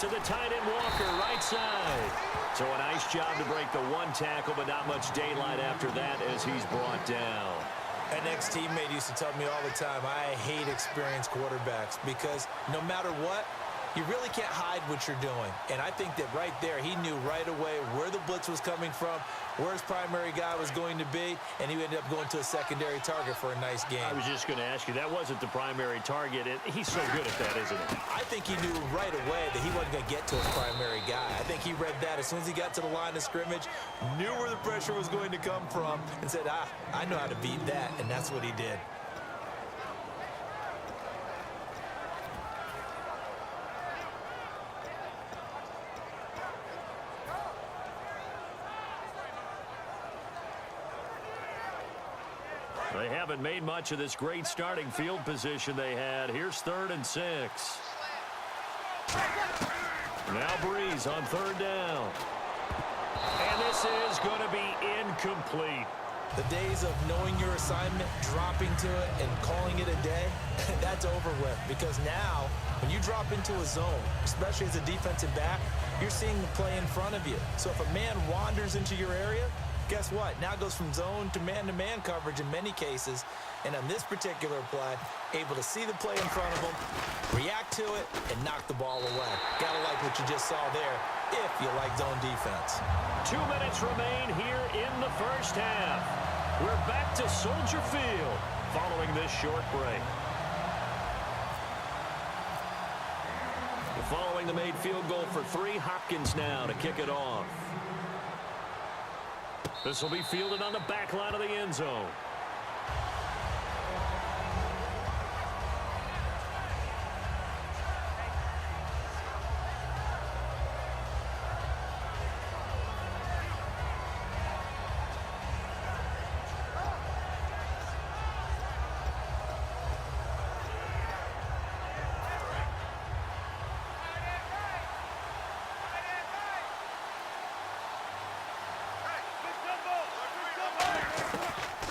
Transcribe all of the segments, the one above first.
to the tight end Walker, right side. So a nice job to break the one tackle, but not much daylight after that as he's brought down. An ex-teammate used to tell me all the time, I hate experienced quarterbacks because no matter what, you really can't hide what you're doing. And I think that right there, he knew right away where the blitz was coming from, where his primary guy was going to be, and he ended up going to a secondary target for a nice game. I was just going to ask you, that wasn't the primary target. He's so good at that, isn't he? I think he knew right away that he wasn't going to get to his primary guy. I think he read that as soon as he got to the line of scrimmage, knew where the pressure was going to come from, and said, I know how to beat that, and that's what he did. They haven't made much of this great starting field position they had. Here's 3rd and 6. Now Breeze on 3rd down. And this is going to be incomplete. The days of knowing your assignment, dropping to it, and calling it a day, that's over with. Because now, when you drop into a zone, especially as a defensive back, you're seeing the play in front of you. So if a man wanders into your area, guess what? Now it goes from zone to man coverage in many cases. And on this particular play, able to see the play in front of him, react to it, and knock the ball away. Gotta like what you just saw there if you like zone defense. 2 minutes remain here in the first half. We're back to Soldier Field following this short break. Following the made field goal for 3, Hopkins now to kick it off. This will be fielded on the back line of the end zone.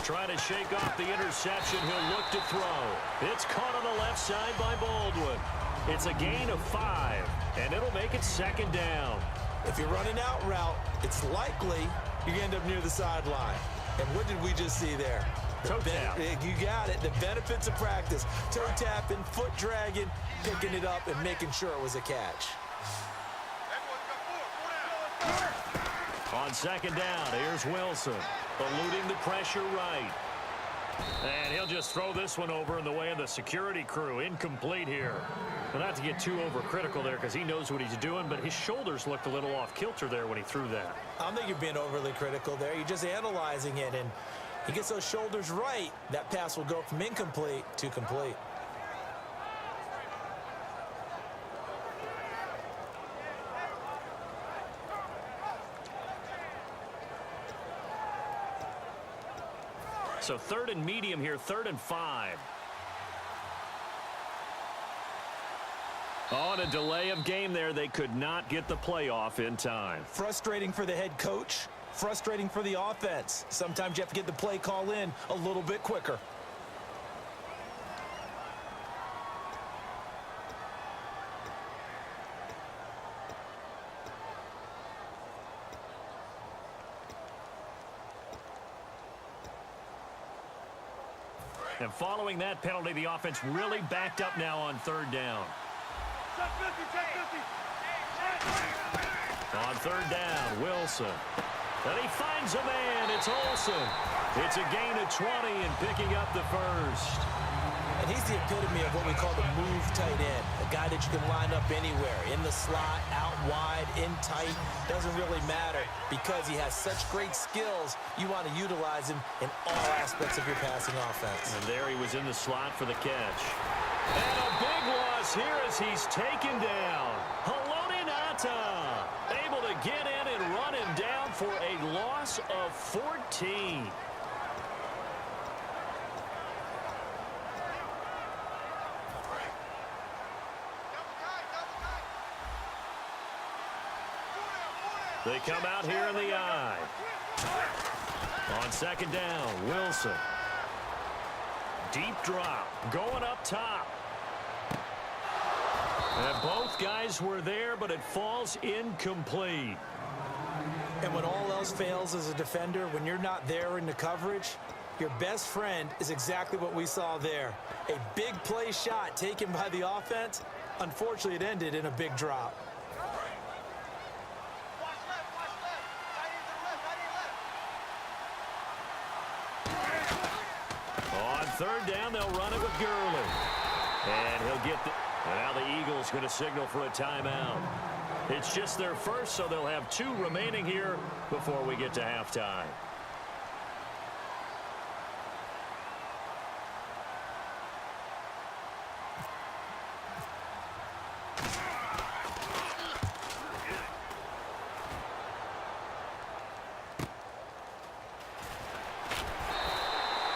Trying to shake off the interception. He'll look to throw. It's caught on the left side by Baldwin. It's a gain of 5, and it'll make it 2nd down. If you're running out route, it's likely you end up near the sideline. And what did we just see there? Toe tap. You got it. The benefits of practice. Toe tapping, foot dragging, picking it up, and making sure it was a catch. On 2nd down, here's Wilson, eluding the pressure right. And he'll just throw this one over in the way of the security crew. Incomplete here. Well, not to get too overcritical there because he knows what he's doing, but his shoulders looked a little off kilter there when he threw that. I don't think you're being overly critical there. You're just analyzing it, and he gets those shoulders right. That pass will go from incomplete to complete. So 3rd and medium here, 3rd and 5. On a delay of game there, they could not get the playoff in time. Frustrating for the head coach, frustrating for the offense. Sometimes you have to get the play call in a little bit quicker. And following that penalty, the offense really backed up now on 3rd down. On 3rd down, Wilson. And he finds a man. It's Olsen. It's a gain of 20 and picking up the first. And he's the epitome of what we call the move tight end. A guy that you can line up anywhere. In the slot, out wide, in tight. Doesn't really matter because he has such great skills. You want to utilize him in all aspects of your passing offense. And there he was in the slot for the catch. And a big loss here as he's taken down. Haloti Ngata able to get in and run him down for a loss of 14. They come out here in the eye. On 2nd down, Wilson. Deep drop, going up top. And both guys were there, but it falls incomplete. And when all else fails as a defender, when you're not there in the coverage, your best friend is exactly what we saw there. A big play shot taken by the offense. Unfortunately, it ended in a big drop. On third down, they'll run it with Gurley. And he'll get the... Now the Eagles going to signal for a timeout. It's just their first, so they'll have 2 remaining here before we get to halftime.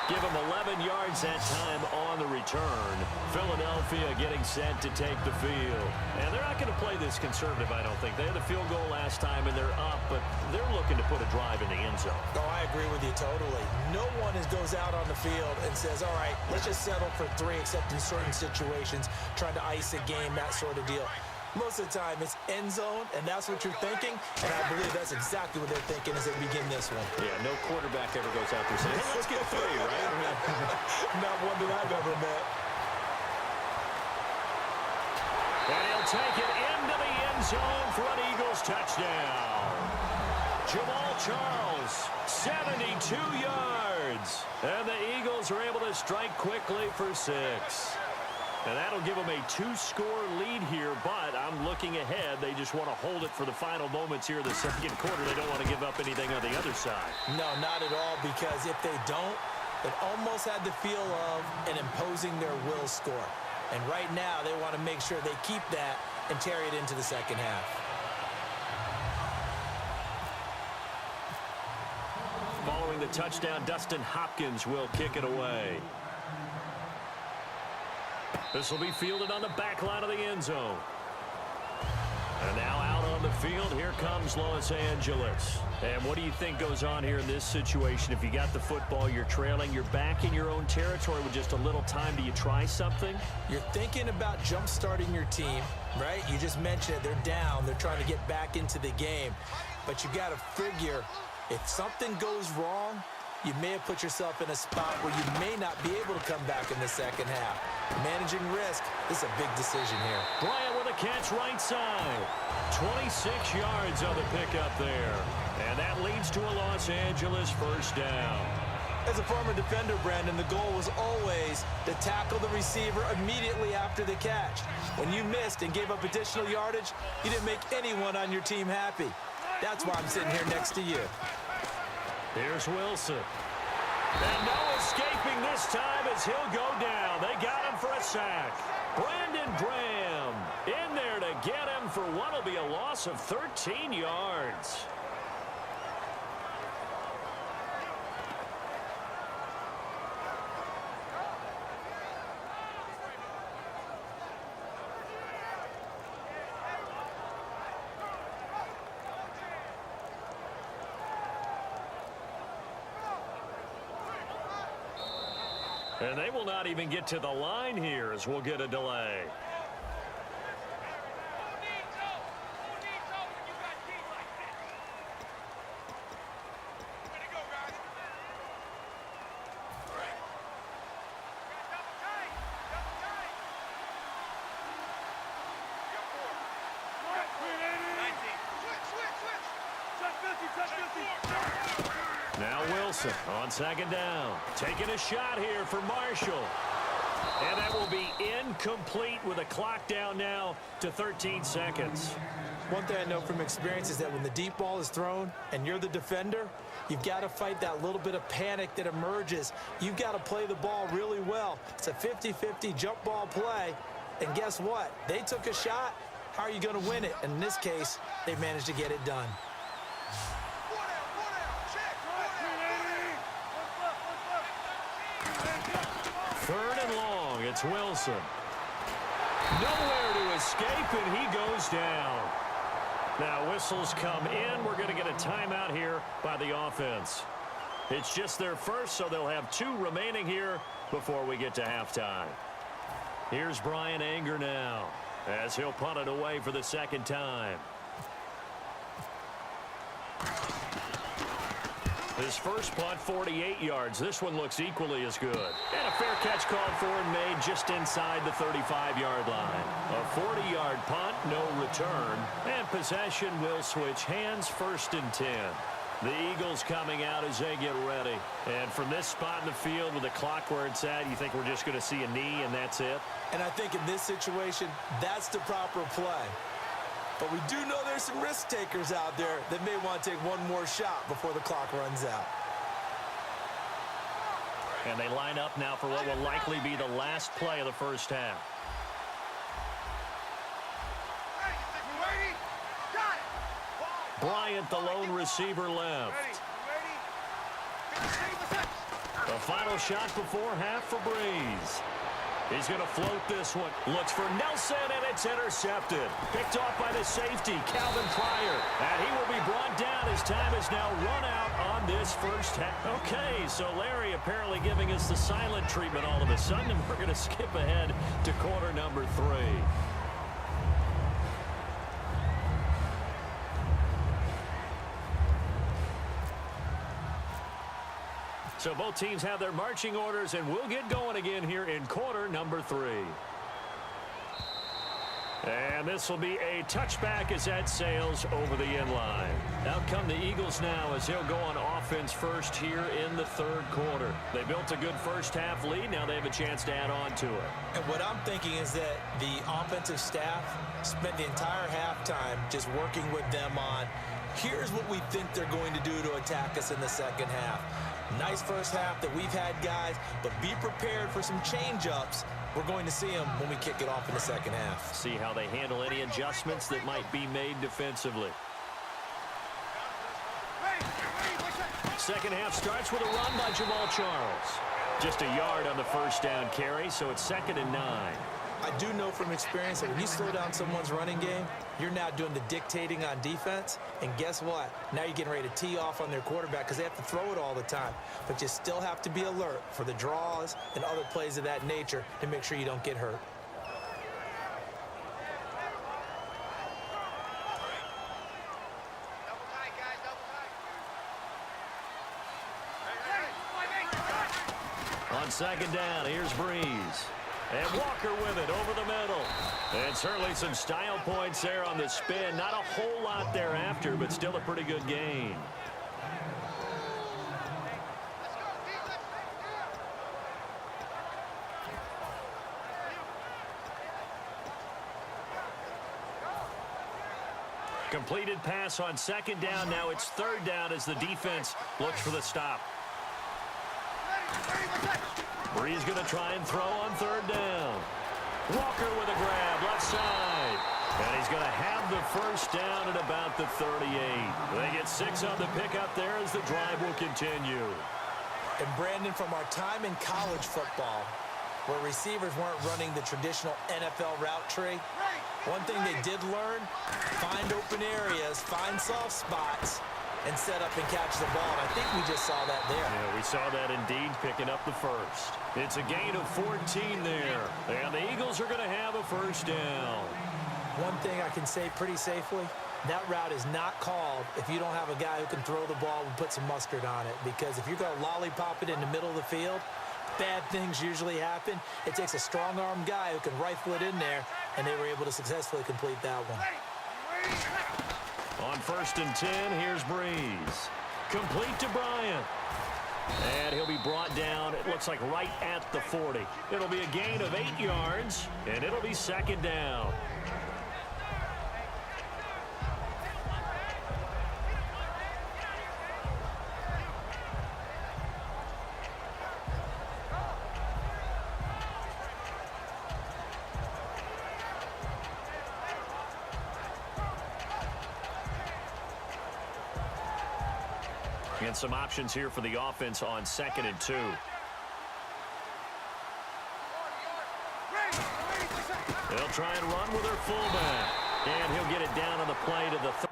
Give him 11 yards that time on the return. Philadelphia getting set to take the field. And they're not going to play this conservative, I don't think. They had the field goal last time, and they're up, but they're looking to put a drive in the end zone. Oh, I agree with you totally. No one goes out on the field and says, all right, let's just settle for 3, except in certain situations, trying to ice a game, that sort of deal. Most of the time, it's end zone, and that's what you're thinking, and I believe that's exactly what they're thinking as they begin this one. Yeah, no quarterback ever goes out there saying, hey, let's get 3, right? Not one that I've ever met. And he'll take it into the end zone for an Eagles touchdown. Jamal Charles, 72 yards. And the Eagles are able to strike quickly for 6. And that'll give them a 2-score lead here, but I'm looking ahead. They just want to hold it for the final moments here in the second quarter. They don't want to give up anything on the other side. No, not at all, because if they don't, it almost had the feel of an imposing their will score. And right now, they want to make sure they keep that and carry it into the second half. Following the touchdown, Dustin Hopkins will kick it away. This will be fielded on the back line of the end zone. And now out on the field, here comes Los Angeles. And what do you think goes on here in this situation? If you got the football, you're trailing, you're back in your own territory with just a little time. Do you try something? You're thinking about jump-starting your team, right? You just mentioned it. They're down. They're trying to get back into the game. But you got to figure, if something goes wrong, you may have put yourself in a spot where you may not be able to come back in the second half. Managing risk, this is a big decision here. Bryant with a catch right side. 26 yards on the pickup there. And that leads to a Los Angeles first down. As a former defender, Brandon, the goal was always to tackle the receiver immediately after the catch. When you missed and gave up additional yardage, you didn't make anyone on your team happy. That's why I'm sitting here next to you. Here's Wilson. And no escaping this time as he'll go down. They got him for a sack. Brandon Graham in there to get him for what will be a loss of 13 yards. And they will not even get to the line here as we'll get a delay. Now Wilson on second down. Taking a shot here for Marshall. And that will be incomplete with a clock down now to 13 seconds. One thing I know from experience is that when the deep ball is thrown and you're the defender, you've got to fight that little bit of panic that emerges. You've got to play the ball really well. It's a 50-50 jump ball play. And guess what? They took a shot. How are you going to win it? And in this case, they managed to get it done. Third and long, it's Wilson. Nowhere to escape, and he goes down. Now whistles come in. We're going to get a timeout here by the offense. It's just their first, so they'll have 2 remaining here before we get to halftime. Here's Brian Anger now. as he'll punt it away for the second time. His first punt, 48 yards. This one looks equally as good. And a fair catch called for and made just inside the 35-yard line. A 40-yard punt, no return. And possession will switch hands, 1st and 10. The Eagles coming out as they get ready. And from this spot in the field with the clock where it's at, you think we're just going to see a knee and that's it? And I think in this situation, that's the proper play. But we do know there's some risk takers out there that may want to take one more shot before the clock runs out. And they line up now for what will likely be the last play of the first half. Bryant, the lone receiver, left. The final shot before half for Breeze. He's going to float this one. Looks for Nelson, and it's intercepted. Picked off by the safety, Calvin Pryor. And he will be brought down. His time is now run out on this first half. Okay, so Larry apparently giving us the silent treatment all of a sudden, and we're going to skip ahead to quarter number 3. So both teams have their marching orders, and we'll get going again here in quarter number 3. And this will be a touchback as that sails over the end line. Out come the Eagles now as they'll go on offense first here in the 3rd quarter. They built a good first half lead. Now they have a chance to add on to it. And what I'm thinking is that the offensive staff spent the entire halftime just working with them on, here's what we think they're going to do to attack us in the second half. Nice first half that we've had, guys, but be prepared for some change-ups. We're going to see them when we kick it off in the second half. See how they handle any adjustments that might be made defensively. Second half starts with a run by Jamal Charles. Just a yard on the first down carry, so it's 2nd and 9. I do know from experience that when you slow down someone's running game, you're now doing the dictating on defense. And guess what? Now you're getting ready to tee off on their quarterback because they have to throw it all the time. But you still have to be alert for the draws and other plays of that nature to make sure you don't get hurt. On second down, here's Breeze. And Walker with it over the middle. And certainly some style points there on the spin. Not a whole lot thereafter, but still a pretty good gain. Completed pass on second down. Now it's 3rd down as the defense looks for the stop. Breeze going to try and throw on 3rd down. Walker with a grab, left side. And he's going to have the first down at about the 38. They get 6 on the pickup there as the drive will continue. And Brandon, from our time in college football, where receivers weren't running the traditional NFL route tree, one thing they did learn, find open areas, find soft spots, and set up and catch the ball. And I think we just saw that there. Yeah, we saw that indeed, picking up the first. It's a gain of 14 there. And the Eagles are going to have a first down. One thing I can say pretty safely, that route is not called if you don't have a guy who can throw the ball and put some mustard on it. Because if you're going to lollipop it in the middle of the field, bad things usually happen. It takes a strong-armed guy who can rifle it in there, and they were able to successfully complete that one. On 1st and 10, here's Breeze. Complete to Bryant. And he'll be brought down, it looks like right at the 40. It'll be a gain of 8 yards, and it'll be 2nd down. And some options here for the offense on 2nd and 2. They'll try and run with their fullback. And he'll get it down on the play to the